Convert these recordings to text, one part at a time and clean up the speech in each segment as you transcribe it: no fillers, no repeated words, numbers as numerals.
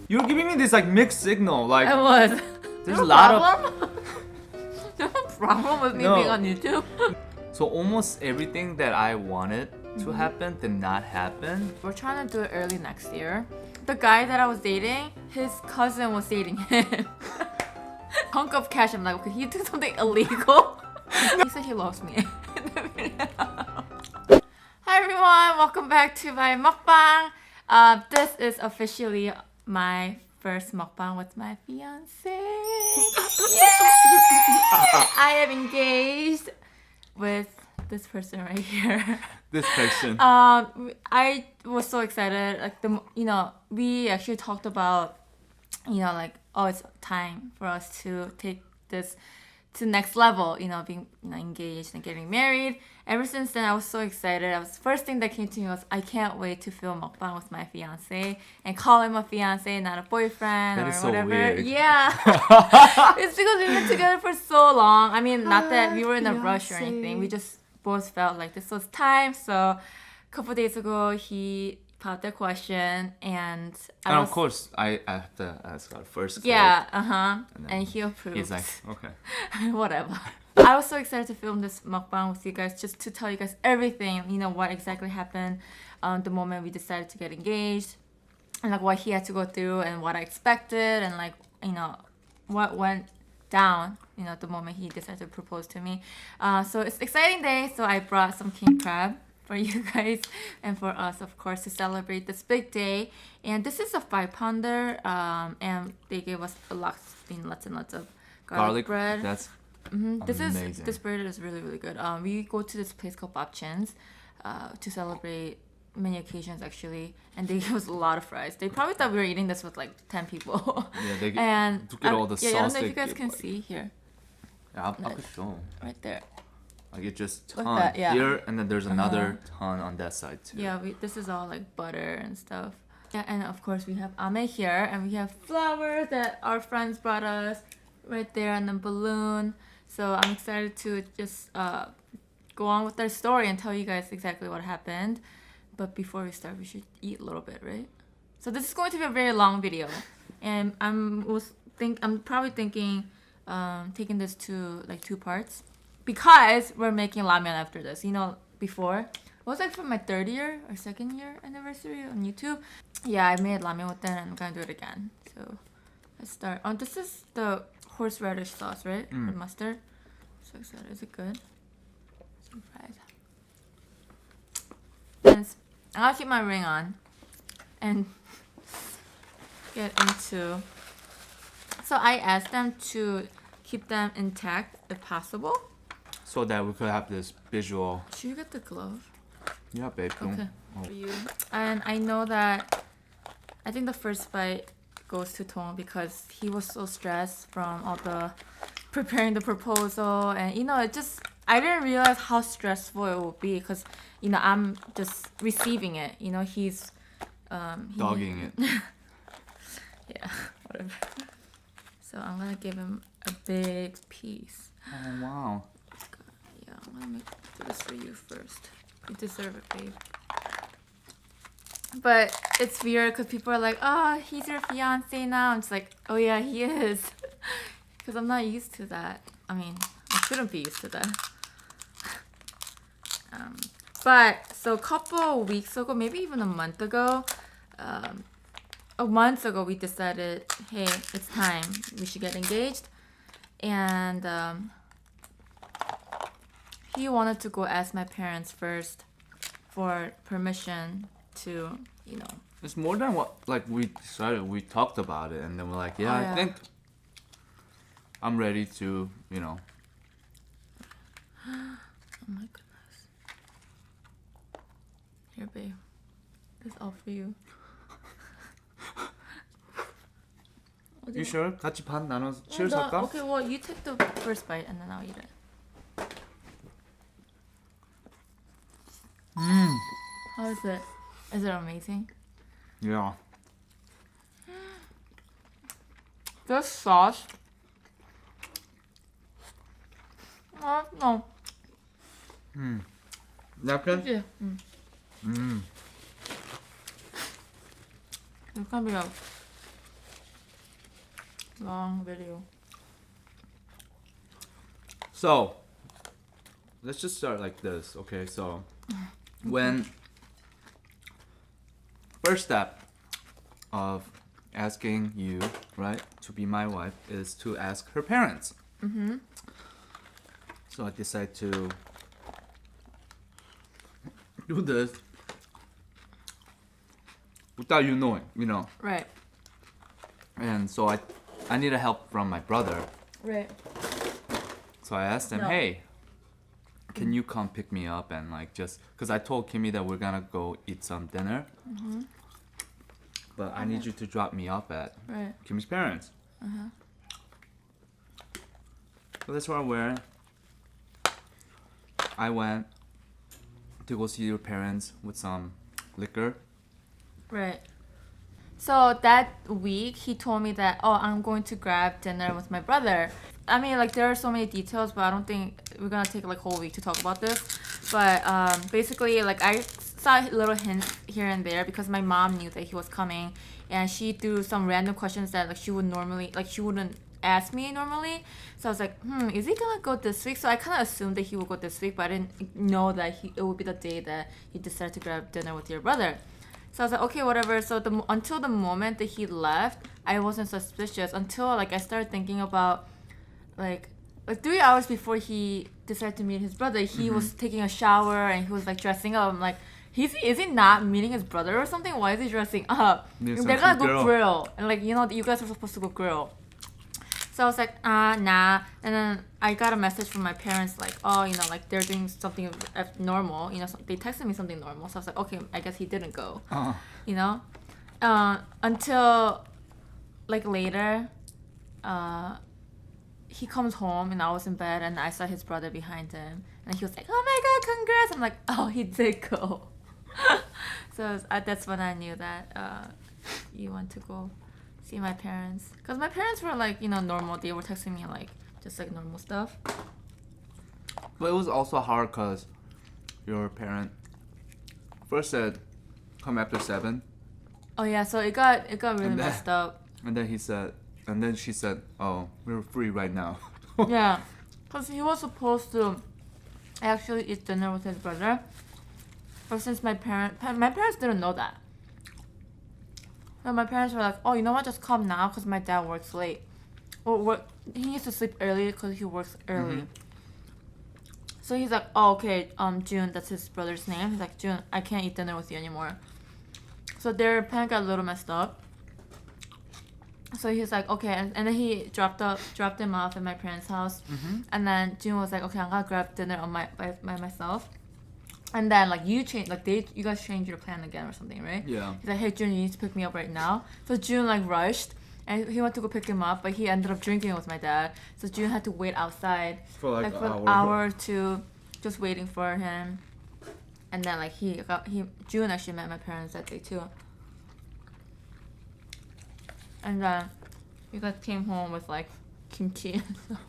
You're giving me this like mixed signal. Like I was. there's a lot of. You have a problem with me No. being on YouTube? So almost everything that I wanted to happen did not happen. We're trying to do it early next year. The guy that I was dating, his cousin was dating him. Hunk of cash. I'm like, okay, he did something illegal. He said he loves me. Hi everyone, welcome back to my mukbang. This is officially my first mukbang with my fiance. Yay! I am engaged with this person right here. This person. I was so excited. Like we actually talked about, like, oh, it's time for us to take this to next level. Being engaged and getting married. Ever since then, I was so excited. First thing that came to me was I can't wait to film mukbang with my fiance and call him a fiance, not a boyfriend That or is so whatever. weird. Yeah, it's because we've been together for so long. I mean, not that we were in a rush or anything. We just both felt like this was time. So a couple days ago, he popped the question, and of course, I have to ask our first. Yeah, then and he approved. He's like, okay. Whatever. I was so excited to film this mukbang with you guys, just to tell you guys everything, what exactly happened the moment we decided to get engaged, and like what he had to go through and what I expected, and like, what went down, the moment he decided to propose to me. So it's an exciting day, so I brought some king crab for you guys and for us, of course, to celebrate this big day. And this is a 5-pounder, and they gave us lots and lots of garlic bread. That's This amazing. bread is really, really good. We go to this place called Babchin's to celebrate many occasions, actually, and they give us a lot of fries. They probably thought we were eating this with like 10 people. Yeah, they And to get all the I don't sauce. know if they you guys give, can like- see here, Yeah, I could show. right there. Like it just Like ton that, yeah. here, and then there's another ton on that side too. Yeah, this is all like butter and stuff. Yeah, and of course we have ame here, and we have flowers that our friends brought us right there, and then balloon. So I'm excited to just go on with our story and tell you guys exactly what happened. But before we start, we should eat a little bit, right? So this is going to be a very long video, and I'm probably thinking taking this to like 2 parts because we're making ramen after this. Before it was like for my 3rd year or 2nd year anniversary on YouTube. Yeah, I made ramen with that, and I'm gonna do it again. So let's start. This is the horseradish sauce, right? With mustard. So excited. Is it good? Some fries. And I'll keep my ring on and get into. So I asked them to keep them intact if possible. So that we could have this visual. Should you get the glove? Yeah, babe. Okay, for you. And I know that I think the first bite goes to Tong because he was so stressed from all the preparing the proposal, and it just, I didn't realize how stressful it would be because I'm just receiving it. He's Dogging it. yeah, whatever. So I'm gonna give him a big piece. Oh wow. Yeah, I'm gonna do this for you first. You deserve it, babe. But it's weird because people are like, oh, he's your fiance now. I'm just like, oh yeah, he is. Because I'm not used to that. I mean, I shouldn't be used to that. But so a couple weeks ago, maybe even a month ago, we decided, hey, it's time. We should get engaged. And he wanted to go ask my parents first for permission to, It's more than what we decided. We talked about it, and then we're like, yeah, Oh, yeah. I think I'm ready to, Oh my goodness. Here, babe. This is all for you. You sure? 같이 반 나눠서 No, cheers 할까? okay, well, you take the first bite and then I'll eat it. How is it? Is it amazing? Yeah. This sauce. No. 약간? 그치? It's gonna be a long video. So, let's just start like this, okay? So, when first step of asking you, right, to be my wife is to ask her parents. Mm-hmm. So I decided to do this without you knowing, you know. Right. And so I needed help from my brother. Right. So I asked him, No. hey, can you come pick me up and like just, because I told Kimmy that we're gonna go eat some dinner. Mm-hmm. But I need you to drop me off at Right. Kimmy's parents. Uh-huh. So that's what I'm wearing. I went to go see your parents with some liquor. Right. So that week, he told me that, oh, I'm going to grab dinner with my brother. I mean, like, there are so many details, but I don't think we're gonna take like a whole week to talk about this. But basically, like, I saw little hints here and there because my mom knew that he was coming, and she threw some random questions that like she wouldn't ask me normally. So I was like, is he gonna go this week? So I kind of assumed that he would go this week, but I didn't know that it would be the day that he decided to grab dinner with your brother. So I was like, okay, whatever. So until the moment that he left, I wasn't suspicious until like I started thinking about like 3 hours before he decided to meet his brother, he was taking a shower and he was like dressing up. I'm like, is he not meeting his brother or something? Why is he dressing up? Need They're some gonna go girl. grill, and like, you know, you guys are supposed to go grill. So I was like, nah. And then I got a message from my parents like, oh, you know, like they're doing something normal. You know, they texted me something normal. So I was like, okay, I guess he didn't go. You know, until like later, he comes home and I was in bed and I saw his brother behind him and he was like, oh my god, congrats. I'm like, oh, he did go. So that's when I knew that you went to go see my parents, because my parents were like, you know, normal. They were texting me like just like normal stuff. But it was also hard because your parent first said come after 7. Oh yeah, so it got really And then- messed up. And then she said, oh, we're free right now. Yeah, because he was supposed to actually eat dinner with his brother, but since my parents didn't know that. So my parents were like, oh, you know what, just come now because my dad works late. He needs to sleep early because he works early. So he's like, oh, okay, June, that's his brother's name. He's like, June, I can't eat dinner with you anymore. So their plan got a little messed up. So he's like, okay, and then he dropped him off at my parents' house. And then June was like, okay, I'm gonna grab dinner by myself. And then like you guys changed your plan again or something, right? Yeah. He's like, hey June, you need to pick me up right now. So June like rushed and he went to go pick him up, but he ended up drinking with my dad. So June had to wait outside For like for an an hour or two, just waiting for him. And then like June actually met my parents that day too. And then you guys came home with like kimchi and stuff.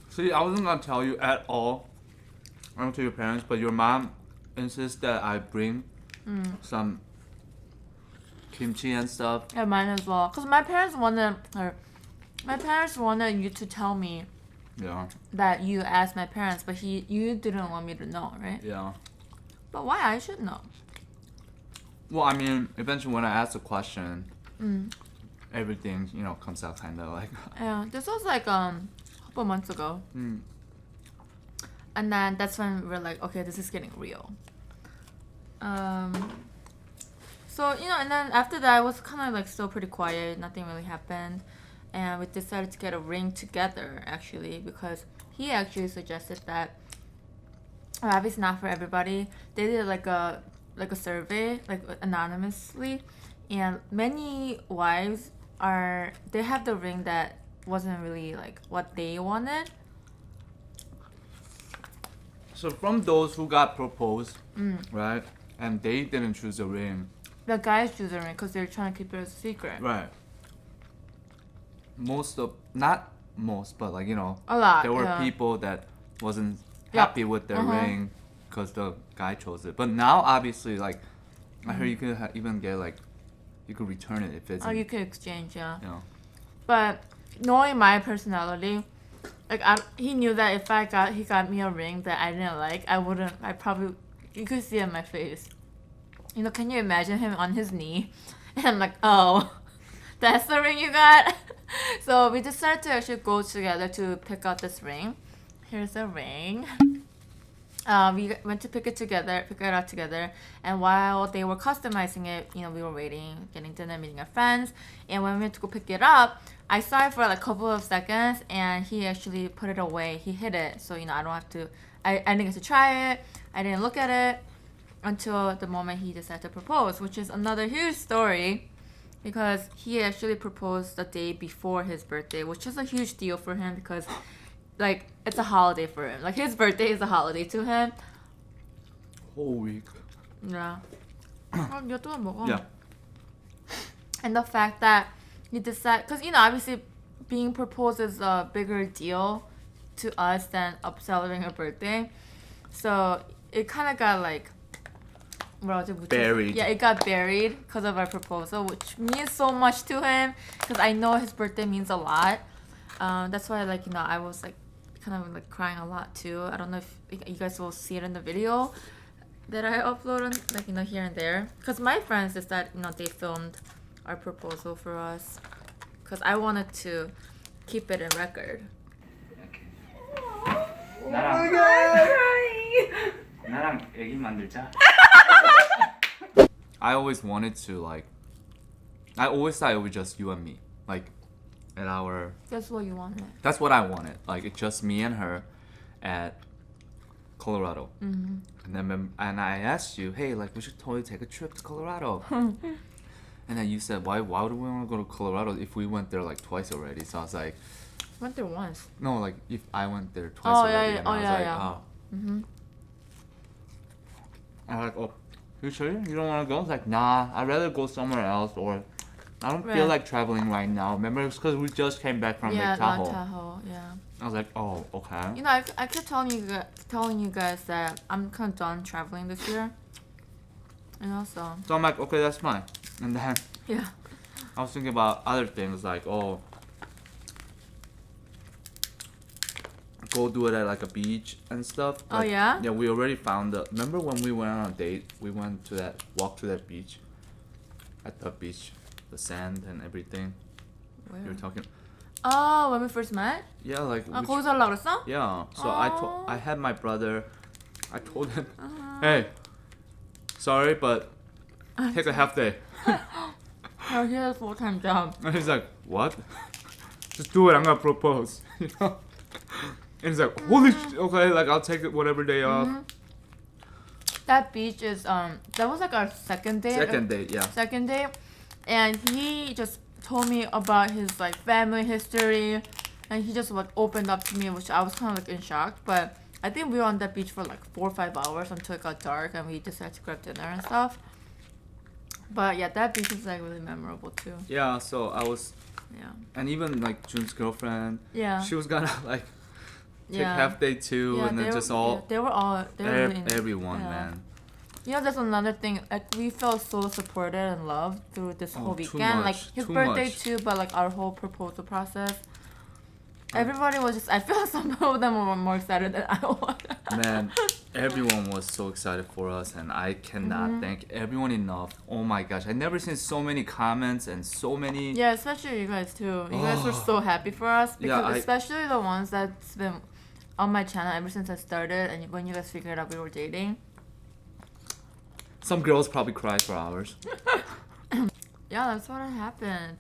See, I wasn't gonna tell you at all. I don't tell your parents, but your mom insists that I bring some kimchi and stuff. Yeah, mine as well. Cause my parents wanted you to tell me Yeah. that you asked my parents, but you didn't want me to know, right? Yeah. But why I should know? Well, I mean, eventually when I ask a question, everything, you know, comes out kind of like. Yeah, this was like a couple months ago. And then that's when we're like, okay, this is getting real. So, you know, and then after that, I was kind of like still pretty quiet. Nothing really happened. And we decided to get a ring together, actually, because he actually suggested that, obviously not for everybody. They did like a survey, like anonymously. And many wives they have the ring that wasn't really like what they wanted. So from those who got proposed, right, and they didn't choose a ring, The guys choose a ring because they're trying to keep it a secret. right? Not most, but like, you know, A lot. there were yeah. people that wasn't Yep. happy with their Uh-huh. ring because the guy chose it. But now, obviously, like, I heard you could even get like you could return it if it's. Oh, you could exchange, yeah. You know. But knowing my personality, like he knew that if he got me a ring that I didn't like, I probably, you could see it in my face. You know, can you imagine him on his knee? And I'm like, oh, that's the ring you got? So we decided to actually go together to pick out this ring. Here's the ring. We went to pick it out together. And while they were customizing it, you know, we were waiting, getting dinner, meeting our friends. And when we went to go pick it up, I saw it for like a couple of seconds, and he actually put it away. He hid it, so you know, I don't have to. I didn't get to try it. I didn't look at it until the moment he decided to propose, which is another huge story, because he actually proposed the day before his birthday, which is a huge deal for him because, like, it's a holiday for him. Like, his birthday is a holiday to him. Whole week. Yeah. 먹어. Yeah. And the fact that he decided, because, you know, obviously being proposed is a bigger deal to us than celebrating a birthday. So it kind of got like, buried. Yeah, it got buried because of our proposal, which means so much to him because I know his birthday means a lot. That's why, like, you know, I was like kind of like crying a lot too. I don't know if you guys will see it in the video that I uploaded, like, you know, here and there. Because my friends is that, you know, they filmed our proposal for us because I wanted to keep it in record. 나랑 애기 만들자. I always wanted to, like, I always thought it was just you and me, like, at our. That's what you wanted. That's what I wanted, like, it's just me and her at Colorado. Mm-hmm. And I asked you, hey, like, we should totally take a trip to Colorado. And then you said, why do we want to go to Colorado if we went there like twice already? So I was like, Went there once. no, like, if I went there twice already. Yeah. And I was like, yeah. oh. Mm-hmm. I was like, oh, you sure you don't want to go? I was like, nah, I'd rather go somewhere else, or I don't feel Right. like traveling right now. Remember, it's because we just came back from Yeah, Lake Tahoe. Lake Tahoe, yeah. I was like, oh, okay. You know, I kept telling you guys that I'm kind of done traveling this year. You know, so So I'm like, okay, that's fine. And then yeah. I was thinking about other things, like, oh, go do it at like a beach and stuff. Oh, Like, yeah? Yeah, we already found the. Remember when we went on a date? We went to walk to that beach. At the beach, the sand and everything. Where? You were talking. Oh, when we first met? Yeah, like. 아, which- 거기서 하려고 그랬어? Yeah. So I had my brother. I told him, Uh-huh. hey, sorry, but take a half day. Oh, he has a full-time job. And he's like, what? Just do it. I'm gonna propose. You know. And he's like, holy okay, like I'll take it whatever day off. Mhm. That beach is that was like our second date. Second date, yeah. Second date, and he just told me about his like family history, and he just like opened up to me, which I was kind of like in shock. But I think we were on that beach for like 4 or 5 hours until it got dark, and we decided to grab dinner and stuff. But yeah, that beach is like really memorable too. Yeah, so I was, Yeah. and even like Jun's girlfriend, Yeah. she was gonna like take Yeah. half day too, Yeah, and then just yeah, all they were really into it. everyone, Yeah. man. You know, that's another thing. Like, we felt so supported and loved through this Oh, whole too weekend. Like much, his too birthday much. too, but like our whole proposal process. Everybody was just. I feel some of them were more excited than I was. Man, everyone was so excited for us, and I cannot Mm-hmm. thank everyone enough. Oh my gosh, I never seen so many comments and so many. Yeah, especially you guys too. You guys were so happy for us because Yeah, especially the ones that's been on my channel ever since I started, and when you guys figured out we were dating. Some girls probably cried for hours. Yeah, that's what happened.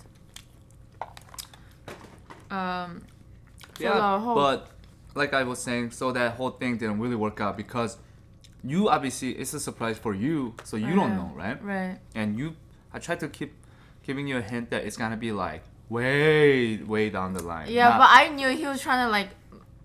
So Yeah, the whole, but like I was saying, so that whole thing didn't really work out because you obviously it's a surprise for you, so you don't know, right? Right. And I tried to keep giving you a hint that it's gonna be like way down the line. Yeah, not but I knew he was trying to like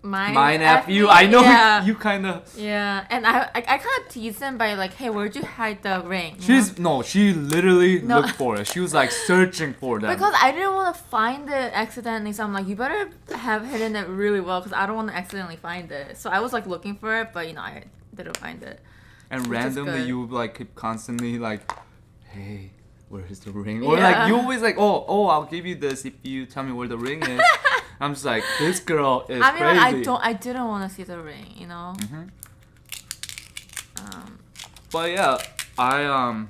mine F you. me. I know Yeah. you kind of. Yeah, and I kind of teased him by like, hey, where'd you hide the ring? She literally No. looked for it. She was like searching for that. Because I didn't want to find it accidentally, so I'm like, you better have hidden it really well, because I don't want to accidentally find it. So I was like looking for it, but you know, I didn't find it. And which is randomly good. you like keep constantly like, hey, where is the ring? Or Yeah. like you always like, oh, I'll give you this if you tell me where the ring is. I'm just like, this girl is I mean, crazy. like, I didn't want to see the ring, you know. But yeah, I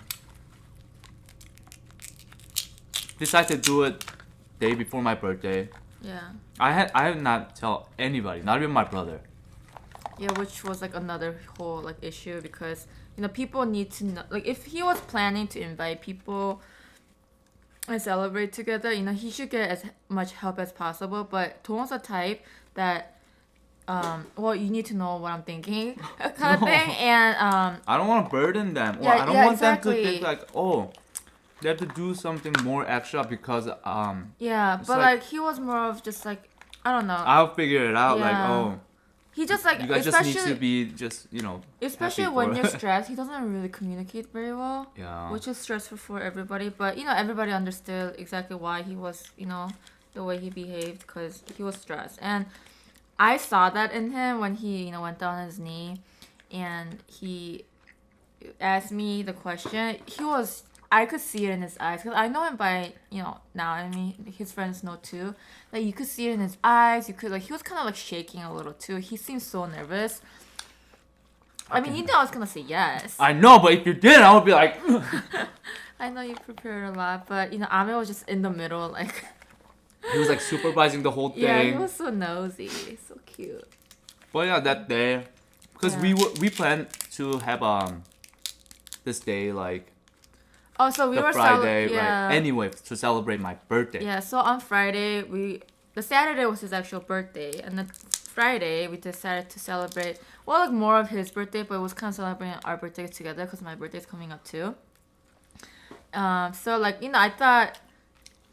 decided to do it day before my birthday. Yeah. I have not tell anybody, not even my brother. Yeah, which was like another whole like issue because you know people need to know, like if he was planning to invite people and celebrate together, you know he should get as much help as possible. But Tomo's a type that well you need to know what I'm thinking kind of thing, and I don't want to burden them. Or Yeah, I don't yeah, want them to exactly. think like, oh, they have to do something more extra because yeah, It's but like- like he was more of just like I don't know. I'll figure it out. Like, Yeah. oh, He just like you guys just need especially to be just especially happy when for you're it. stressed, he doesn't really communicate very well. Yeah. Which is stressful for everybody, but you know everybody understood exactly why he was, you know, the way he behaved because he was stressed, and I saw that in him when he, you know, went down on his knee, and he asked me the question. I could see it in his eyes because I know him by, you know, now. I mean, his friends know too. Like you could see it in his eyes. You could like he was kind of like shaking a little too. He seemed so nervous. I mean, you know, I was gonna say yes. I know, but if you didn't, I would be like. I know you prepared a lot, but you know, Ame was just in the middle, like. He was like supervising the whole thing. Yeah, he was so nosy, so cute. But yeah, that day, because we planned to have this day like Oh, so we the were Friday, yeah. right? Anyway, to celebrate my birthday. Yeah, so on Friday the Saturday was his actual birthday, and the Friday we decided to celebrate like more of his birthday, but it was kind of celebrating our birthday together because my birthday's coming up too. So like you know, I thought.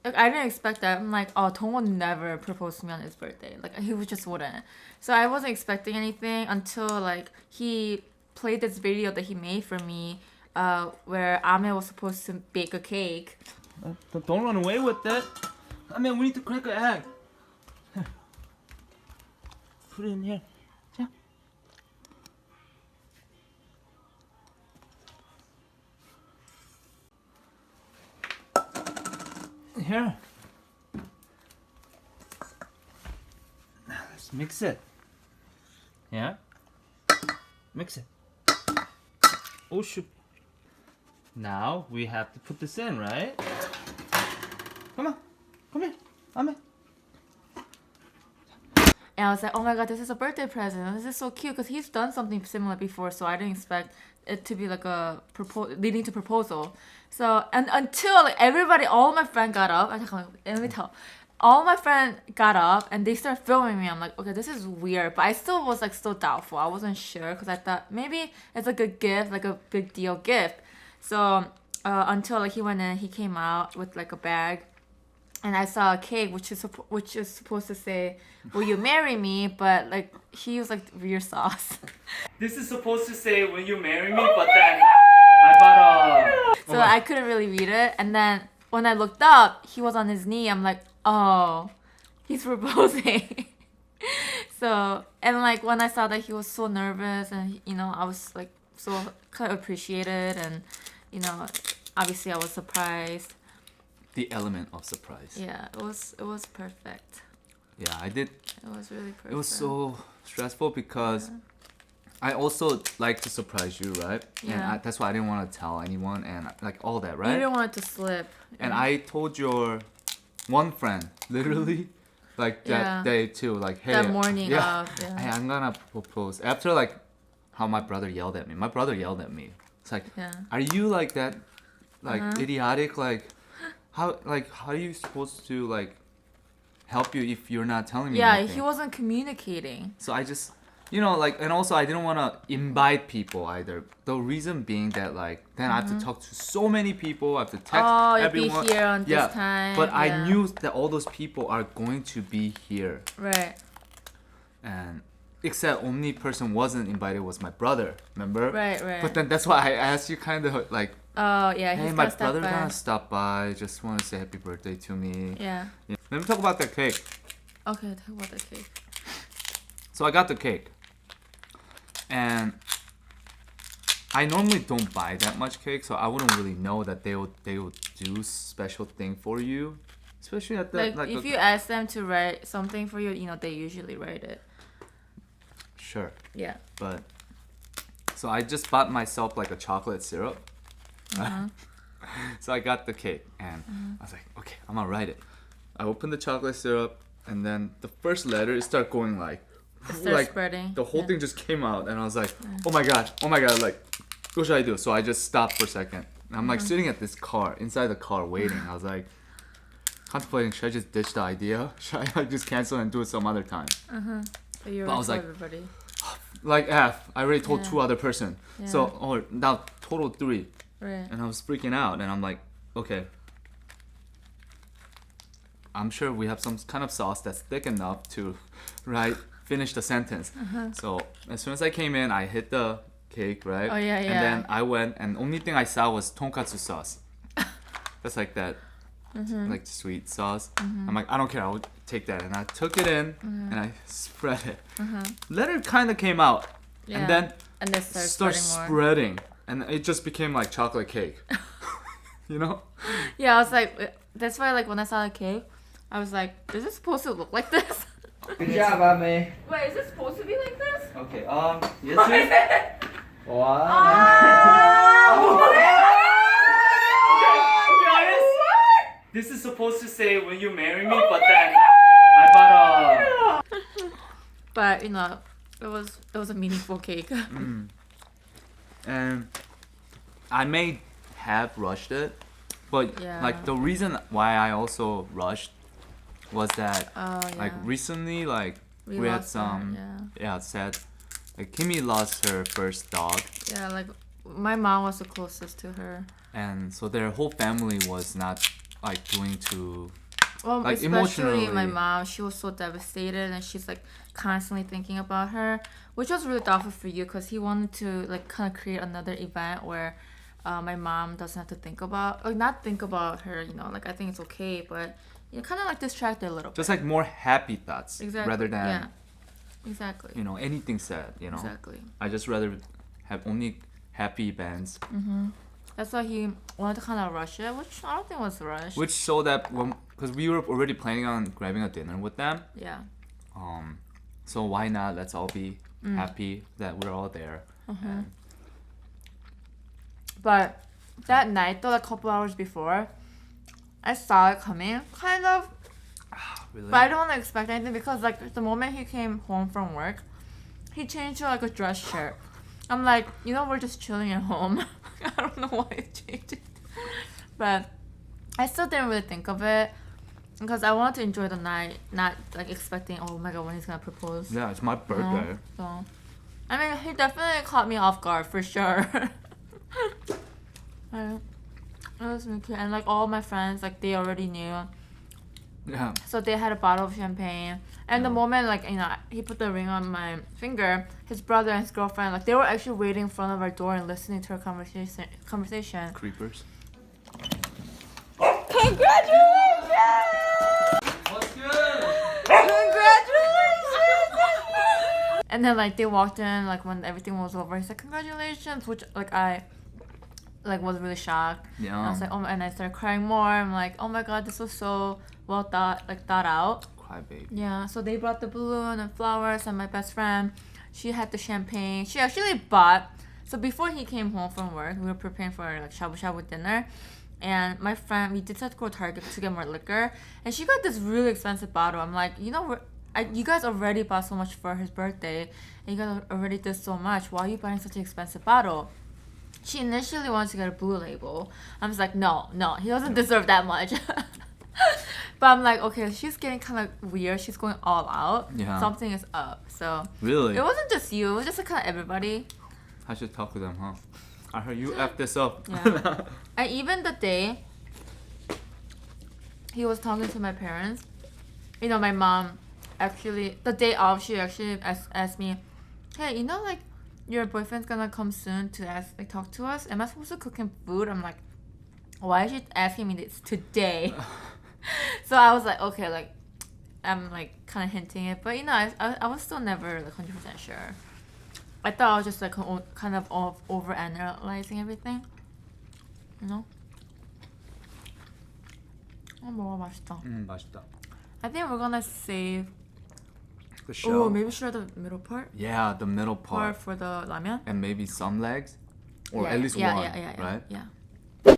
Like, I didn't expect that. I'm like, oh, Dong would never propose to me on his birthday. Like, he just wouldn't. So I wasn't expecting anything until, like, he played this video that he made for me where Ame was supposed to bake a cake. Don't run away with that. I mean, we need to crack an egg. Put it in here. Yeah. Here. Let's mix it. Yeah? Mix it. Oh shoot. Now we have to put this in, right? Come on. Come here. Ame. And I was like, oh my god, this is a birthday present. This is so cute because he's done something similar before, so I didn't expect it to be like a leading to proposal. So, and until like everybody, all my friends got up, let me tell. All my friends got up and they started filming me. I'm like, okay, this is weird, but I still was like still doubtful. I wasn't sure because I thought maybe it's like a gift, like a big deal gift. So until like he went in, he came out with like a bag, and I saw a cake which is supposed to say, "Will you marry me?" But like he used like weird sauce. This is supposed to say when you marry me, but then I bought a. So I couldn't really read it, and then when I looked up, he was on his knee. I'm like, oh, he's proposing. So, and like when I saw that he was so nervous, and you know, I was like so kind of appreciated, and you know, obviously I was surprised. The element of surprise. Yeah, it was perfect. Yeah, I did. It was really perfect. It was so stressful because I also like to surprise you, right? Yeah. And that's why I didn't want to tell anyone and like all that, You right? didn't want it to slip. And I told your one friend literally like that Yeah. day too, like hey, That morning yeah, of, yeah. hey, I'm gonna propose after like how my brother yelled at me. My brother yelled at me. It's like, Yeah. are you like that, like idiotic? Like how are you supposed to like help you if you're not telling me? Yeah, anything? he wasn't communicating. So I just, you know, like, and also I didn't want to invite people either. The reason being that, like, then I have to talk to so many people. I have to text Oh, you'll everyone. be here on yeah, this time. but I yeah. knew that all those people are going to be here, Right. and except only person wasn't invited was my brother. Remember? Right. Right. But then that's why I asked you, kind of like, Oh yeah, hey, he's my gonna stop brother by. gonna stop by. Just want to say happy birthday to me. Yeah. Yeah. Let me talk about the cake. Okay, talk about the cake. So I got the cake, and I normally don't buy that much cake, so I wouldn't really know that they will do special thing for you, especially at the Like if you ask them to write something for you, you know, they usually write it. Sure, Yeah. but so I just bought myself like a chocolate syrup. So I got the cake and I was like, okay, I'm gonna write it. I opened the chocolate syrup and then the first letter it started going like Spreading. the whole thing just came out and I was like, oh my god, like what should I do? So I just stopped for a second. And I'm like sitting at this car, inside the car waiting. I was like contemplating, should I just ditch the idea? Should I like just cancel and do it some other time? But you But I was like, everybody. like F, I already told two other person. Yeah. So now total 3. Right. And I was freaking out and I'm like, okay. I'm sure we have some kind of sauce that's thick enough to finish the sentence. So as soon as I came in, I hit the cake, right? Oh, yeah, And yeah. then I went and only thing I saw was tonkatsu sauce. That's like that like sweet sauce. I'm like, I don't care, I'll take that. And I took it in and I spread it. Letter kind of came out Yeah. and then And they started more. spreading and it just became like chocolate cake. You know? Yeah, I was like, that's why like when I saw the cake, I was like, is it supposed to look like this? Good job, Ame. Wait, is it supposed to be like this? Okay, yes, Wow. This is supposed to say when you marry me, but then I bought a. But you know, it was a meaningful cake. and I may have rushed it, but Yeah. like the reason why I also rushed was that Oh yeah. like recently like we had lost her, some sad like KEEMI lost her first dog Yeah, like my mom was the closest to her. and so their whole family was not like doing too Well, like, especially my emotionally. mom, she was so devastated and she's like constantly thinking about her, which was really thoughtful for you because he wanted to like kind of create another event where my mom doesn't have to think about, like not think about her, you know, like I think it's okay, but you kind of like distract her a little bit. just like more happy thoughts Exactly. rather than Yeah. Exactly. you know anything sad, you know. Exactly. I just rather have only happy events. That's why he wanted to kind of rush it, which I don't think was rushed. Which so that because we were already planning on grabbing a dinner with them, Yeah. so why not? Let's all be happy that we're all there. And But that night, though, like a couple hours before, I saw it coming, kind of. really, But I don't want to expect anything because, like, the moment he came home from work, he changed to, like, a dress shirt. I'm like, you know, we're just chilling at home. I don't know why he changed it. But I still didn't really think of it because I wanted to enjoy the night, not, like, expecting, oh my god, when he's going to propose. yeah, it's my you know? birthday. So, I mean, he definitely caught me off guard for sure. It was really cute. And, like, all my friends, like, they already knew. Yeah, So they had a bottle of champagne. And the moment, like, you know, he put the ring on my finger, his brother and his girlfriend, like, they were actually waiting in front of our door and listening to our conversation. creepers. Congratulations! What's good? Congratulations! And then, like, they walked in, like, when everything was over. He said, congratulations, which, like, I, like, was really shocked. And I Yeah, was like, oh, and I started crying more. I'm like, oh my god, this was so well thought out. cry baby. Yeah, so they brought the balloon and flowers, and my best friend, she had the champagne. She actually bought. So before he came home from work, we were preparing for like shabu shabu dinner, and my friend, we did have to go to Target to get more liquor, and she got this really expensive bottle. I'm like, you know, you guys already bought so much for his birthday, and you guys already did so much. Why are you buying such an expensive bottle? She initially wanted to get a Blue Label. I'm just like, no, he doesn't deserve that much. But I'm like, okay, she's getting kind of weird. She's going all out. Yeah. Something is up. So Really? it wasn't just you. It was just like kind of everybody. I should talk to them, huh? I heard you F this up. Yeah. And even the day he was talking to my parents, you know, my mom actually, the day of, she actually asked me, hey, you know, like, your boyfriend's gonna come soon to talk to us. Am I supposed to cook him food? I'm like, why is she asking me this today? So I was like, okay, like, I'm like kind of hinting it, but you know, I was still never like 100% sure. I thought I was just like kind of over analyzing everything. You know? 먹어 맛있다. 맛있다. I think we're gonna save. The shell. Oh, maybe share the middle part. Yeah, the middle Part part. for the ramen. And maybe some legs. Or Yeah, at least yeah, one, yeah, right? Yeah.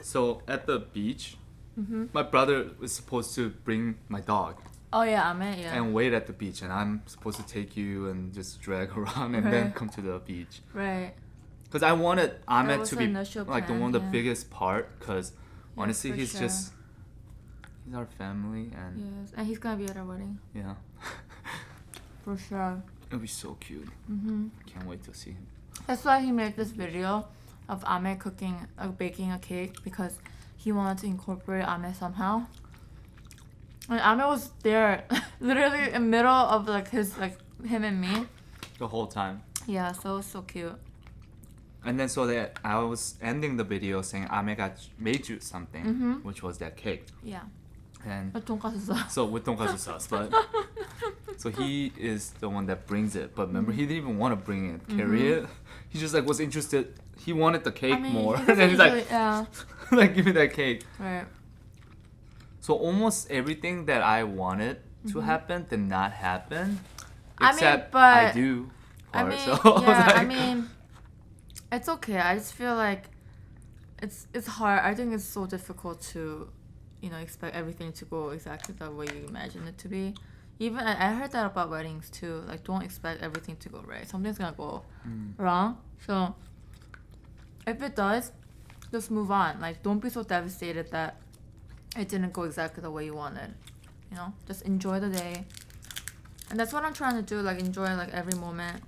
So at the beach, Mm-hmm. my brother was supposed to bring my dog Oh yeah, ramen. Yeah. and wait at the beach, and I'm supposed to take you and just drag around and then Right. come to the beach. Right. Because I wanted Ahmed was to the be initial like the plan, one of the yeah. biggest part. Because honestly, for he's sure. just he's our family, and Yes, and he's gonna be at our wedding yeah, for sure. it'll be so cute. Mm-hmm. Can't wait to see him. That's why he made this video of Ame baking a cake, because he wanted to incorporate Ame somehow. And Ame was there, literally in the middle of like him and me. The whole time. Yeah, so it was so cute. And then so that I was ending the video saying Ahmed made you something, Mm-hmm. which was that cake. Yeah. And 돈가스 sauce. so with tonkatsu sauce, but so he is the one that brings it. But remember, he didn't even want to bring it, carry it. He just like was interested. He wanted the cake more, he and then he's doesn't like, usually- yeah, like give me that cake. right. So almost everything that I wanted to happen did not happen, I mean, except but- I do. I part. mean, So yeah, was I like- mean, it's okay. I just feel like it's hard. I think it's so difficult to, expect everything to go exactly the way you imagine it to be. Even I heard that about weddings too. Like, don't expect everything to go right. Something's gonna go wrong. So if it does, just move on. Like, don't be so devastated that it didn't go exactly the way you wanted. Just enjoy the day. And that's what I'm trying to do. Like, enjoy like every moment.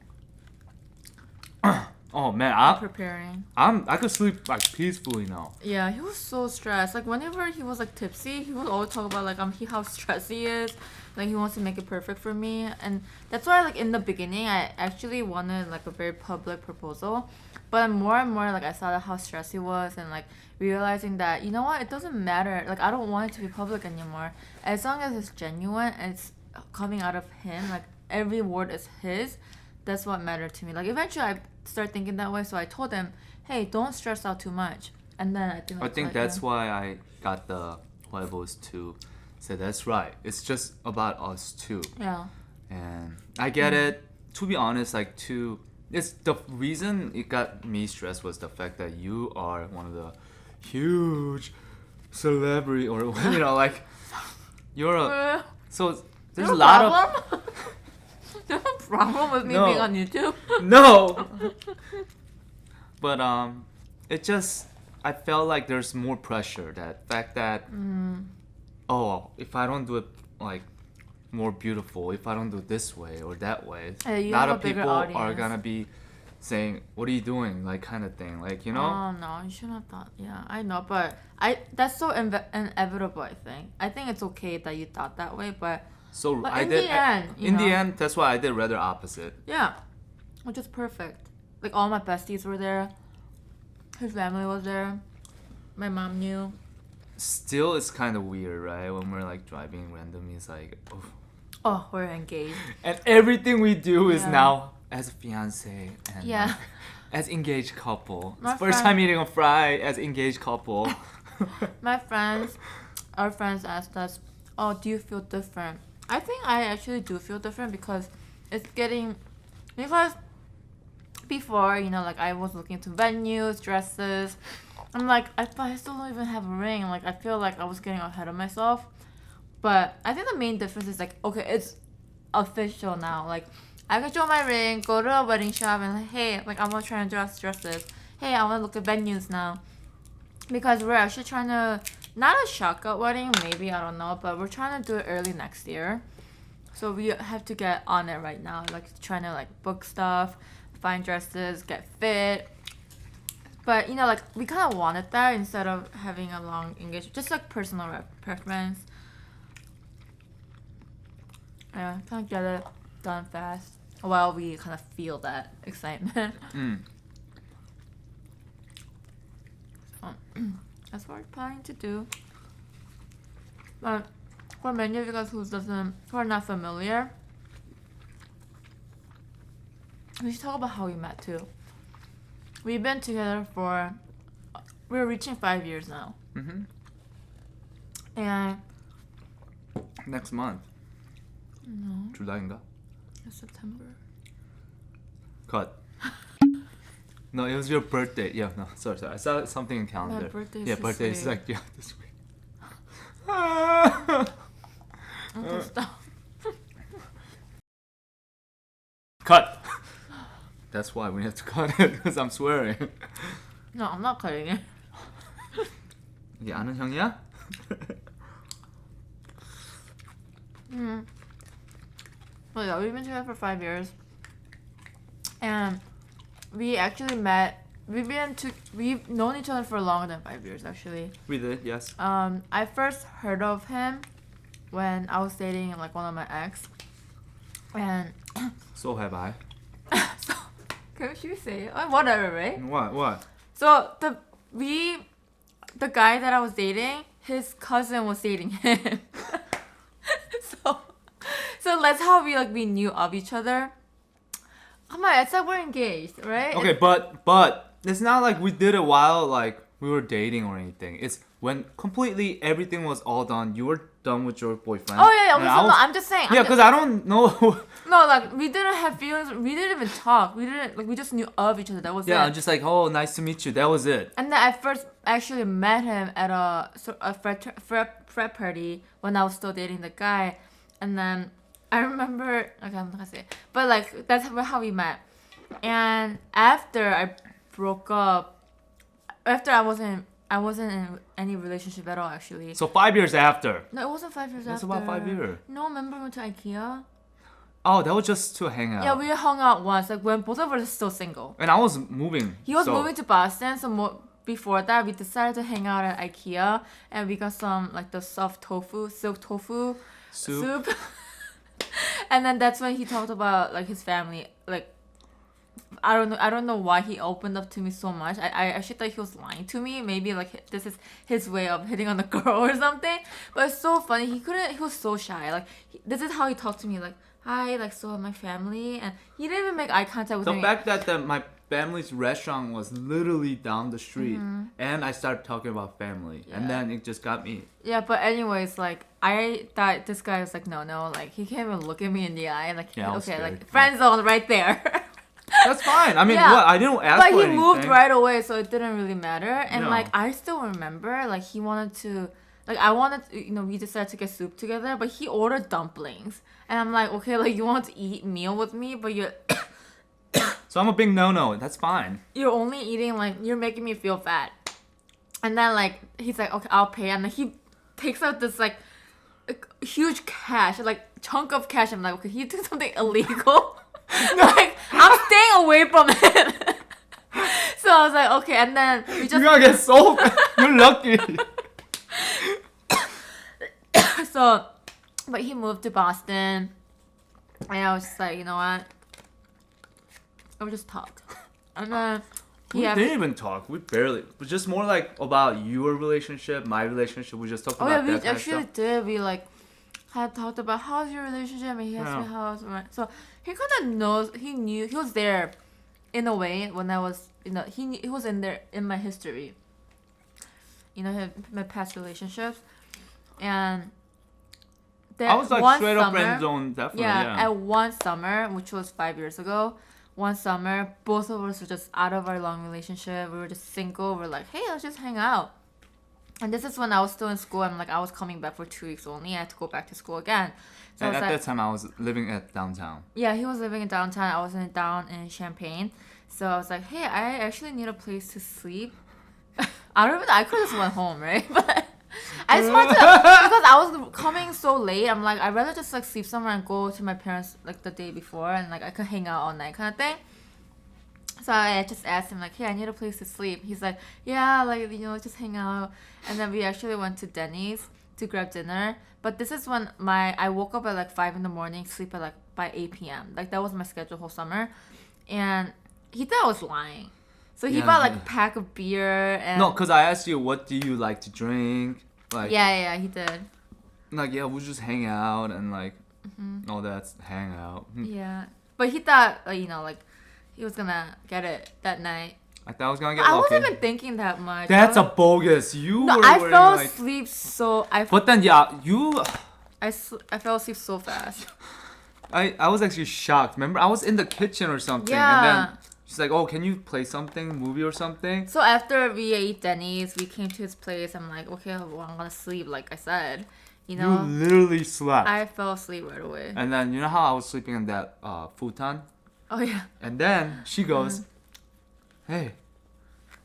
oh man, Preparing. I could sleep like peacefully now. Yeah, he was so stressed. Like, whenever he was like tipsy, he would always talk about like how stressed he is. Like, he wants to make it perfect for me, and that's why like in the beginning I actually wanted like a very public proposal, but more and more like I saw how stressed he was, and like realizing that you know what, it doesn't matter. Like, I don't want it to be public anymore. As long as it's genuine and it's coming out of him, like every word is his. That's what mattered to me. Like, eventually I started thinking that way, so I told him, hey, don't stress out too much. And then I think That's why I got the huevos to say that's right. It's just about us too. Yeah. And I get it. To be honest, it's the reason it got me stressed was the fact that you are one of the huge celebrity, or like you're a so there's a lot of There's a problem with me No. being on YouTube. no. But it just I felt like there's more pressure. That fact that oh, if I don't do it like more beautiful, if I don't do it this way or that way, Yeah, a you lot have of a bigger people are audience. gonna be saying, "What are you doing?" Like kind of thing. Like Oh no, you shouldn't have thought. Yeah, I know, but that's so inevitable. I think it's okay that you thought that way, but So I in did. the end, in the end, that's why I did rather opposite. yeah, which is perfect. Like, all my besties were there. His family was there. My mom knew. Still, it's kind of weird, right? When we're like driving randomly, it's like, oh. Oh, we're engaged. And everything we do is Yeah. now as a fiance and Yeah. like, as engaged couple. My It's first friend- time eating a fry as engaged couple. Our friends asked us, "Oh, do you feel different?" I think I actually do feel different because before, like I was looking to venues, dresses. I'm like, I still don't even have a ring. Like, I feel like I was getting ahead of myself. But I think the main difference is like, okay, it's official now. Like, I can show my ring, go to a wedding shop, and like, hey, like I want to try and dresses. Hey, I want to look at venues now. Because we're actually trying to, not a shotgun wedding, maybe, I don't know, but we're trying to do it early next year. So we have to get on it right now, like trying to like book stuff, find dresses, get fit. But like we kind of wanted that instead of having a long engagement, just like personal preference. Yeah, kind of get it done fast while we kind of feel that excitement. That's what we're planning to do. But for many of you guys who are not familiar, we should talk about how we met too. We've been together for, we're reaching 5 years now. Mm-hmm. And Next month. no, 줄라인가? it's September. Cut. No, it was your birthday. Yeah, no, sorry. I saw something in calendar. birthday is yeah, this birthday is week. like yeah, this week. Okay, stop. Cut. That's why we have to cut it because I'm swearing. No, I'm not cutting it. 이게 아는 형이야? Well, yeah, we've been together for 5 years, and we actually met. We've known each other for longer than 5 years, actually. We did, yes. I first heard of him when I was dating like one of my ex, and So have I. so should we say it? Whatever, right? What? So the guy that I was dating, his cousin was dating him. so that's how we knew of each other. Come on, it's like we're engaged, right? Okay, but it's not like we did it while like we were dating or anything. It's when completely everything was all done. You were done with your boyfriend. Oh yeah, and okay, I so no, was- I'm just saying. Yeah, because I don't know. No, like we didn't have feelings. We didn't even talk. We didn't like. We just knew of each other. That was yeah, it. I'm just like, oh, nice to meet you. That was it. And then I first actually met him at a frat party when I was still dating the guy, and then I remember. Okay, I'm not gonna say it, but like that's how we met. And after I broke up, after I wasn't in any relationship at all actually. So 5 years after. No, it wasn't 5 years That's after. about 5 years. No, remember we went to IKEA? Oh, that was just to hang out. Yeah, we hung out once, like when both of us were still single. And I was moving. He was so- moving to Boston, so before that, we decided to hang out at IKEA, and we got some like the silk tofu soup. And then that's when he talked about like his family. Like I don't know why he opened up to me so much. I actually thought he was lying to me. Maybe like this is his way of hitting on the girl or something. But it's so funny. He was so shy. Like this is how he talked to me. Like hi, like so my family, and he didn't even make eye contact with The me. fact that my family's restaurant was literally down the street, and I started talking about family, and Yeah. then it just got me. Yeah, but anyways, like I thought this guy was like no, like he can't even look at me in the eye. Like Yeah, I was okay, scared. like friend zone right there. That's fine. I mean, Yeah. what? I didn't ask But for he anything. moved right away, so it didn't really matter. And No. like I still remember, like he wanted to, like I wanted, we decided to get soup together, but he ordered dumplings, and I'm like, okay, like you want to eat meal with me, but So I'm a big no. That's fine. you're only eating like you're making me feel fat. And then like he's like, okay, I'll pay, and then he takes out this like huge cash, like chunk of cash. I'm like, okay, he did something illegal. Like I'm staying away from him. So I was like, okay, and then we You're just gonna get so. You're lucky. so, but he moved to Boston, and I was just like, you know what? I would just talk, and then We didn't even talk. We barely. It was just more like about your relationship, my relationship. We just talked oh about yeah, we that kind of actually stuff. did. We like had talked about how's your relationship, and he asked me Yeah. how's mine. So he kind of knows. He knew he was there, in a way when I was. He was in there in my history. My past relationships, and. I was like one straight up summer- friend zone, definitely. Yeah, Yeah. at one summer, which was 5 years ago, one summer, both of us were just out of our long relationship. We were just single. We're like, hey, let's just hang out. And this is when I was still in school. I was coming back for 2 weeks only. I had to go back to school again. So I And was at like, that time, I was living at downtown. yeah, he was living in downtown. I was down in Champaign. So I was like, hey, I actually need a place to sleep. I could have just went home, right? But I just wanted to, because I was coming so late. I'm like, I'd rather just like sleep somewhere and go to my parents like the day before, and like I could hang out all night kind of thing. So I just asked him like, hey, I need a place to sleep. He's like, yeah, like just hang out. And then we actually went to Denny's to grab dinner. But this is when I woke up at like 5 in the morning, sleep at like by 8 p.m. Like that was my schedule whole summer, and he thought I was lying. So he Yeah, bought like yeah. a pack of beer and No, because I asked you, what do you like to drink? Like, yeah, he did. like yeah, we'll just hang out and like, Mm-hmm. oh, that's hang out. Yeah, but he thought like he was gonna get it that night. I thought I was gonna get I lucky. wasn't even thinking that much. That's I a bogus. You no, were I wearing, fell like... asleep so I But then, yeah, you... I fell asleep so fast. I was actually shocked. Remember, I was in the kitchen or something. Yeah. And then she's like, oh, can you play something, movie or something? So after we ate Denny's, we came to his place. I'm like, okay, well, I'm gonna sleep, like I said. You know, You literally slept. I fell asleep right away. And then, you know how I was sleeping in that futon? Oh yeah. And then she goes, hey,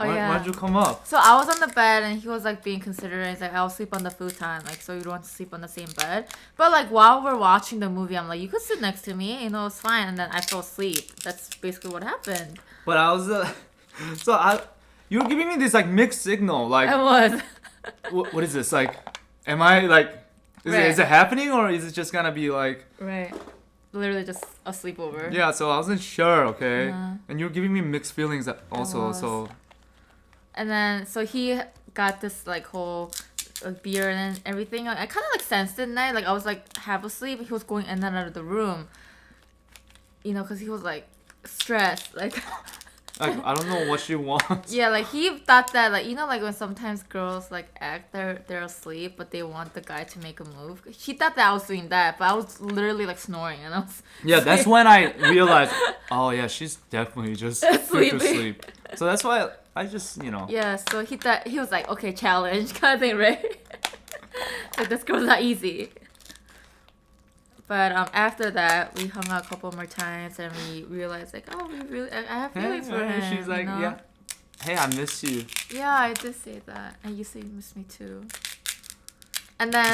Oh yeah. why'd you come up? So I was on the bed and he was like being considerate. He's like, I'll sleep on the futon, like so you don't want to sleep on the same bed. But like while we're watching the movie, I'm like, you could sit next to me, you know, it's fine. And then I fell asleep. That's basically what happened. But I was, you were giving me this like mixed signal. Like, I was. what is this? Like, am I like, is it happening or is it just gonna be like? Right. Literally just a sleepover. Yeah, so I wasn't sure, okay? Yeah. And you were giving me mixed feelings also, was. so. And then so he got this like whole beer and everything. I kind of like sensed it at night. Like I was like half asleep. He was going in and out of the room. You know, because he was like stressed. Like I don't know what she wants. yeah, like he thought that like you know like when sometimes girls like act they're asleep but they want the guy to make a move. She thought that I was doing that, but I was literally like snoring and I was Yeah, that's when I realized, oh yeah, she's definitely just Sleeping. asleep. So that's why I just, you know. yeah. So he thought he was like okay challenge kind of thing, right? Like this girl's not easy. But after that, we hung out a couple more times and we realized like, oh, we really, I have feelings for him. She's like, you know? yeah, hey, I miss you. Yeah, I did say that, and you say you miss me too. And then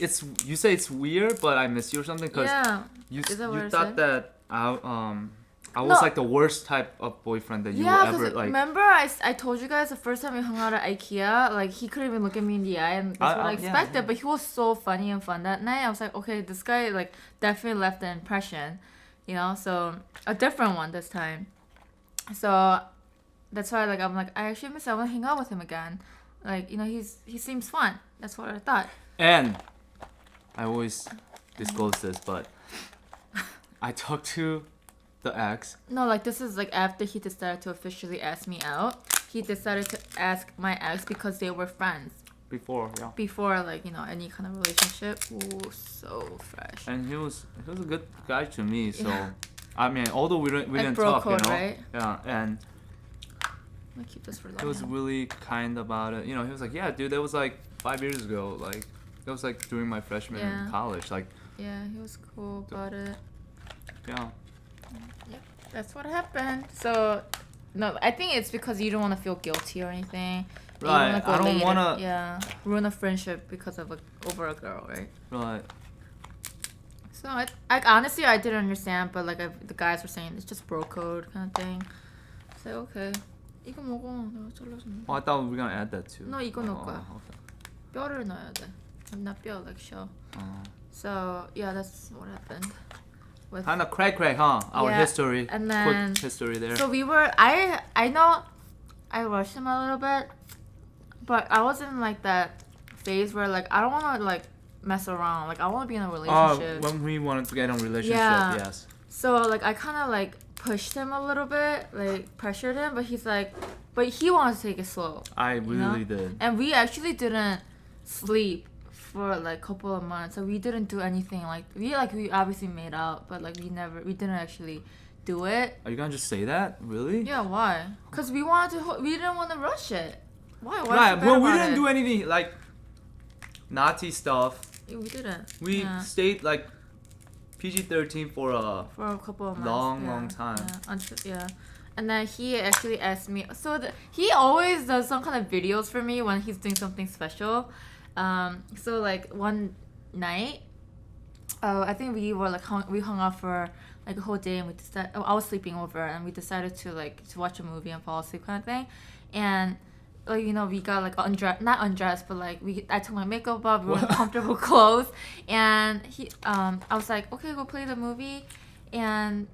It's like you say it's weird, but I miss you or something because yeah, you Is that what I thought said? that I was No. like the worst type of boyfriend that you yeah. will ever Because like. remember, I told you guys the first time we hung out at IKEA, like he couldn't even look at me in the eye, and that's what I yeah, expected. yeah. But he was so funny and fun that night. I was like, okay, this guy like definitely left an impression, you know. So a different one this time. So that's why like I'm like I actually miss. I want to hang out with him again. Like you know he seems fun. That's what I thought. And I always disclose this, but I talked to the ex. No, like this is like after he decided to officially ask me out. He decided to ask my ex because they were friends Before, yeah. before like you know any kind of relationship. Ooh, so fresh. And he was a good guy to me. So, Yeah. I mean, although we Like didn't bro talk, code, you know. right? Yeah, and I'm gonna keep this for he was later. really kind about it. You know, he was like, "Yeah, dude, that was like 5 years ago. Like, that was like during my freshman Yeah. in college. Like, Yeah, he was cool about it. yeah." That's what happened. So, no, I think it's because you don't want to feel guilty or anything. You Right, wanna go I don't later. wanna- Yeah, ruin a friendship because of over a girl, right? Right. So I honestly I didn't understand, but like the guys were saying it's just bro code kind of thing. So okay, 이거 먹어. 내가 잘라줬는데. Oh, I thought we were gonna add that too. No, 이거 넣을 Oh, 거야. okay. 뼈를 넣어야 돼. not 뼈 like shell. Oh. So yeah, that's what happened. With Kind of crack, huh? Our Yeah, history. and then- Quick history there. So we were I know I rushed him a little bit, but I was in like that phase where like I don't want to like mess around. Like I want to be in a relationship. When we wanted to get in a relationship, Yeah. yes. So like I kind of like pushed him a little bit, like pressured him, but he's like, but he wants to take it slow. I know? really did. And we actually didn't sleep for like a couple of months. So we didn't do anything like we obviously made out, but like we didn't actually do it. Are you gonna just say that? Really? Yeah, why? Cause we wanted to. We didn't want to rush it. Why? Why? Right. Well, we didn't do anything like naughty stuff. We didn't. We Yeah. stayed like PG-13 for a For a couple of months. long time. Yeah. Yeah. And then he actually asked me. So he always does some kind of videos for me when he's doing something special. So like one night, I think we were like we hung out for like a whole day, and we decided. I was sleeping over, and we decided to watch a movie and fall asleep kind of thing, and. Like you know, we got like not undressed, but like I took my makeup off, we were in comfortable clothes, and I was like, okay, go play the movie, and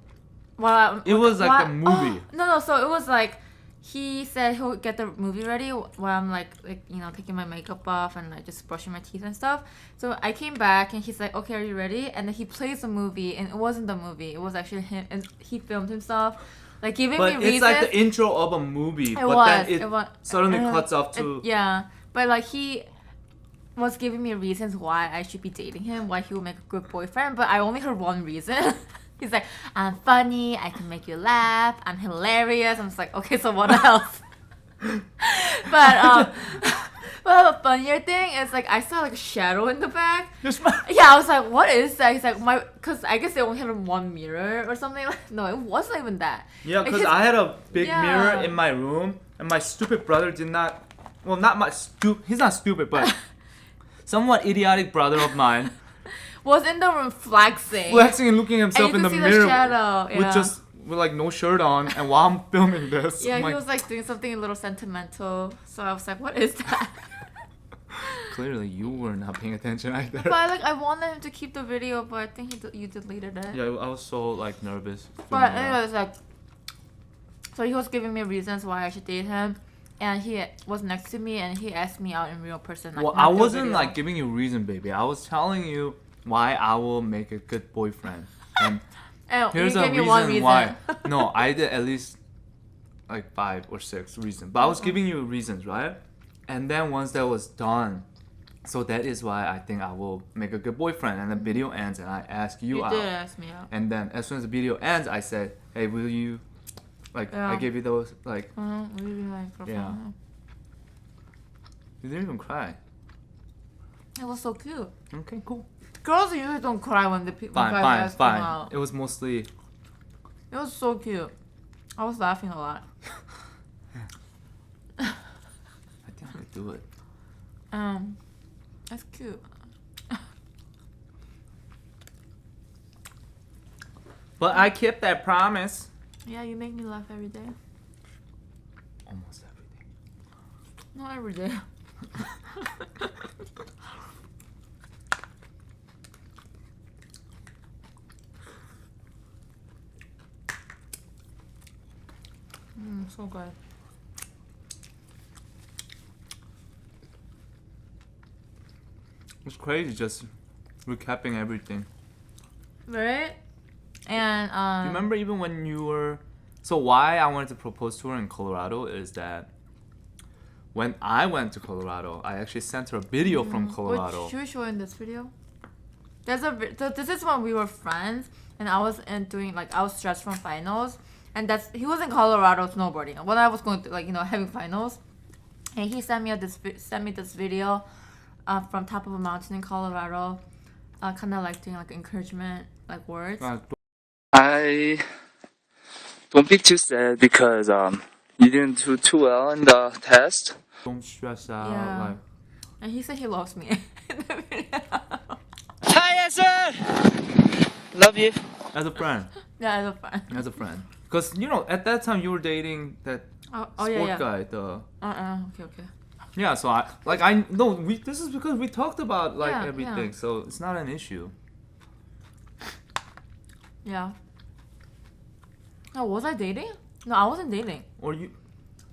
It was like a movie. No, so it was like he said he'll get the movie ready while I'm like you know taking my makeup off and like just brushing my teeth and stuff. So I came back and he's like, okay, are you ready? And then he plays the movie, and it wasn't the movie, it was actually him, and he filmed himself like giving But me it's reasons. like the intro of a movie, It but was, then it was- suddenly cuts off to. Yeah, but like he was giving me reasons why I should be dating him, why he would make a good boyfriend, but I only heard one reason. He's like, I'm funny, I can make you laugh, I'm hilarious. I'm just like, okay, so what else? But well, the funnier thing is like I saw like a shadow in the back. Yeah, I was like, what is that? He's like, because I guess they only had one mirror or something. No, it wasn't even that. Yeah, Like, because his- I had a big Yeah. mirror in my room, and my stupid brother did not. Well, not my he's not stupid, but somewhat idiotic brother of mine was in the room flexing. flexing and looking himself and in you the could see mirror the shadow. Yeah. with like no shirt on, and while I'm filming this, Yeah, I'm he like, was like doing something a little sentimental. So I was like, what is that? clearly you were not paying attention either. But I wanted him to keep the video, but I think you deleted it. Yeah, I was so like nervous. But filming that. anyways, like, so he was giving me reasons why I should date him, and he was next to me, and he asked me out in real person. Well, not I the wasn't video. like giving you reason, baby. I was telling you why I will make a good boyfriend. And And here's you a gave me one reason why. No, I did at least like 5 or 6 reasons. But I was giving you reasons, right? And then once that was done, so that is why I think I will make a good boyfriend. And the video ends, and I ask you You out. did ask me out. And then as soon as the video ends, I said, "Hey, will you?" Like I Yeah. gave you those like. Really like Yeah. You didn't even cry. It was so cute. Okay, cool. Girls usually don't cry when the people Fine, guys fine, ask them fine. out. It was mostly. It was so cute. I was laughing a lot. I think I could do it. That's cute. But I kept that promise. Yeah, you make me laugh every day. Almost everything. Not every day. So good. It's crazy just recapping everything. Right? And You remember even when you were. So, why I wanted to propose to her in Colorado is that when I went to Colorado, I actually sent her a video from Colorado. Should we show in this video? So this is when we were friends, and I was doing I was stressed from finals, and he was in Colorado snowboarding when I was going to having finals, and he sent me this video, from top of a mountain in Colorado, kind of like doing encouragement words. I don't be too sad because you didn't do too well in the test. Don't stress out. Yeah. Like, And he said he loves me in the video. Hi, Esther! Love you. as a friend. Yeah, it's fun. As a friend. Because, at that time you were dating that sport yeah. guy. The Okay. Yeah, so this is because we talked about Yeah, everything, yeah. so it's not an issue. Yeah. No, was I dating? No, I wasn't dating. Or you.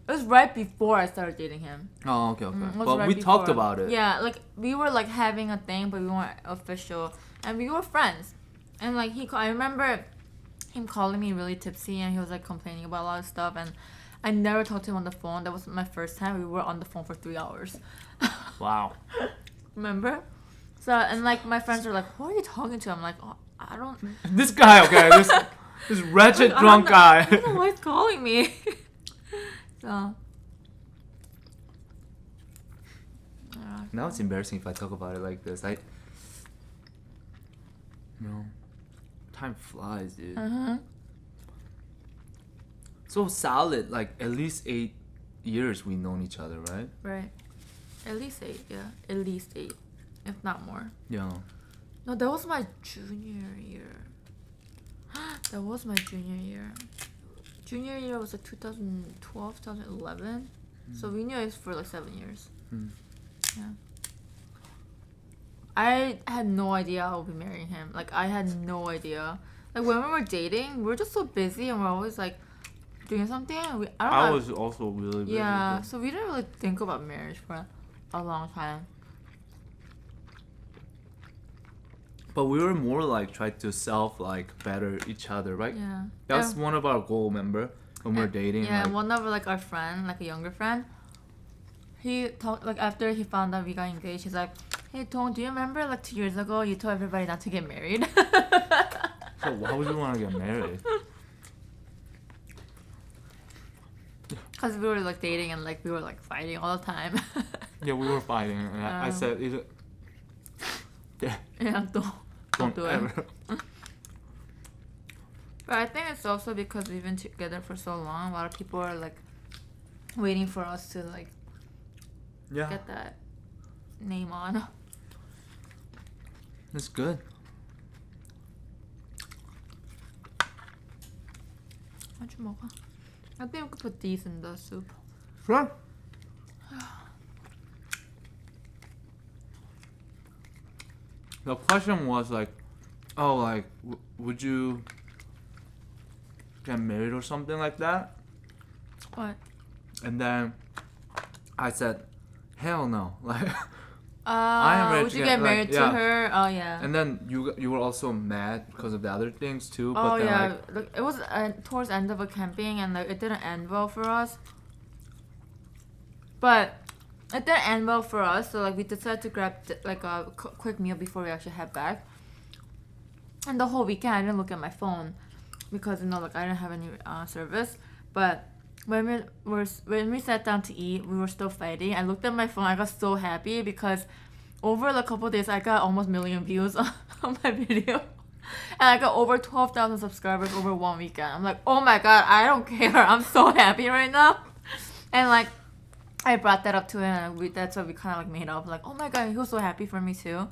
It was right before I started dating him. Oh, okay. It was But right we talked before. about it. Yeah, we were having a thing, but we weren't official, and we were friends. And I remember him calling me really tipsy, and he was complaining about a lot of stuff, and I never talked to him on the phone. That was my first time. We were on the phone for 3 hours. Wow. Remember? So and my friends were like, "Who are you talking to?" I'm like, "Oh, I don't. This guy, okay, this wretched I drunk don't know- I guy. don't know why he's calling me." So. Now it's embarrassing if I talk about it like this. Time flies, dude. So solid, at least 8 years we've known each other, right? Right. At least 8, yeah. At least 8, if not more. Yeah. No, that was my junior year. That was my junior year. Junior year was 2012, 2011. So we knew it for 7 years. Yeah. I had no idea I would be marrying him. I had no idea. When we were dating, we were just so busy and we're always doing something. I was also really busy. Yeah, so we didn't really think about marriage for a long time. But we were more like try to self like better each other, right? Yeah. That's Yeah. one of our goal, remember? When we're dating. Yeah, like, one of like our friend, like a younger friend, he talked like after he found out we got engaged, he's like, "Hey Tong, do you remember like 2 years ago you told everybody not to get married?" so why would you want to get married? Because we were like dating and like we were like fighting all the time. Yeah, we were fighting, and I said, yeah, Yeah, don't do it. ever. But I think it's also because we've been together for so long. A lot of people are like waiting for us to like Yeah, get that name on. it's good. 아주 먹어. I think we could put these in the soup. Sure. The question was like, oh, like, would you get married or something like that? What? And then I said, hell no. Like, I am ready would to you get, get married like, to yeah. her? Oh yeah. and then you were also mad because of the other things too. But Oh then yeah, like, like, it was towards the end of a camping and like it didn't end well for us. But it didn't end well for us, so like we decided to grab like a quick meal before we actually head back. And the whole weekend I didn't look at my phone because you know like I didn't have any service. But when we sat down to eat, we were still fighting. I looked at my phone. I got so happy because over a couple of days I got almost 1 million views on my video. And I got over 12,000 subscribers over 1 weekend. I'm like, oh my god, I don't care. I'm so happy right now. And like, I brought that up to him, and that's what we kind of like made up. Like, oh my god, he was so happy for me too.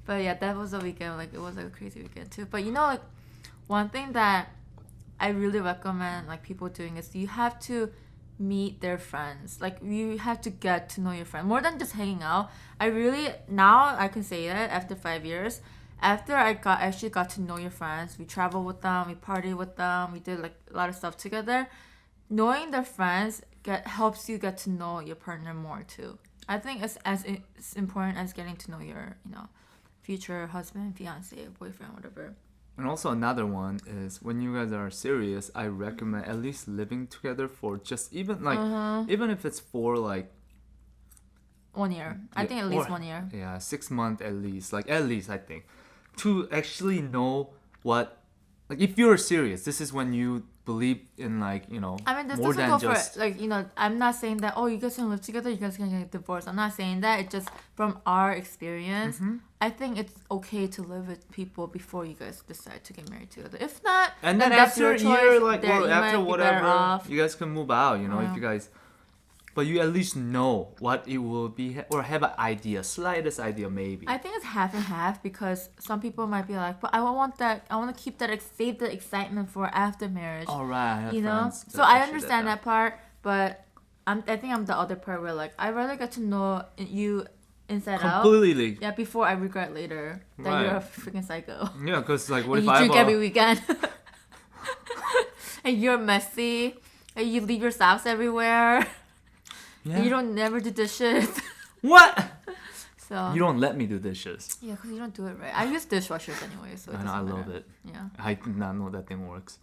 But yeah, that was a weekend. Like, it was like a crazy weekend too. But you know, like, one thing that I really recommend like people doing is you have to meet their friends. Like, you have to get to know your friend more than just hanging out. I really now I can say that after 5 years. After I actually got to know your friends, we travel with them, we party with them, we did like a lot of stuff together. Knowing their friends helps you get to know your partner more too. I think it's as important as getting to know your future husband, fiance, boyfriend, whatever. and also another one is when you guys are serious, I recommend at least living together for just even like even if it's for like 1 year. I think at least or- 1 year. Yeah, 6 months at least. Like at least I think to actually know what like if you're serious, this is when you believe in like I mean, this more doesn't than go just for like I'm not saying that you guys can live together, you guys can get divorced. I'm not saying that. It's just from our experience. I think it's okay to live with people before you guys decide to get married together. If not, and then that's after your a year choice. like There, or you after might be better whatever off. you guys can move out. If Yeah. you guys. But you at least know what it will be or have an idea, slightest idea maybe. I think it's half and half because some people might be like, but I want that. I want to keep that save the excitement for after marriage. All right, I have You know, friends so that I actually understand did that part, but I think I'm the other part where like I rather get to know you inside out. Completely. Yeah, before I regret later that you're a Right. freaking psycho. Yeah, because like what And if you I drink have every weekend, and you're messy, and you leave your socks everywhere, yeah. and you don't never do dishes. What? So You don't let me do dishes. yeah, because you don't do it right. I use dishwashers anyway, so it I know, I doesn't love matter. it. Yeah. I did not know that thing works.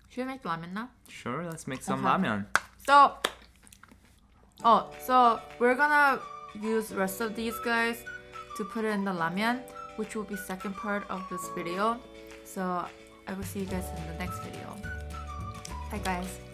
Should we make ramen now? Sure, let's make some Okay. ramen. So we're gonna use the rest of these guys to put it in the ramen, which will be second part of this video. So I will see you guys in the next video. Bye guys.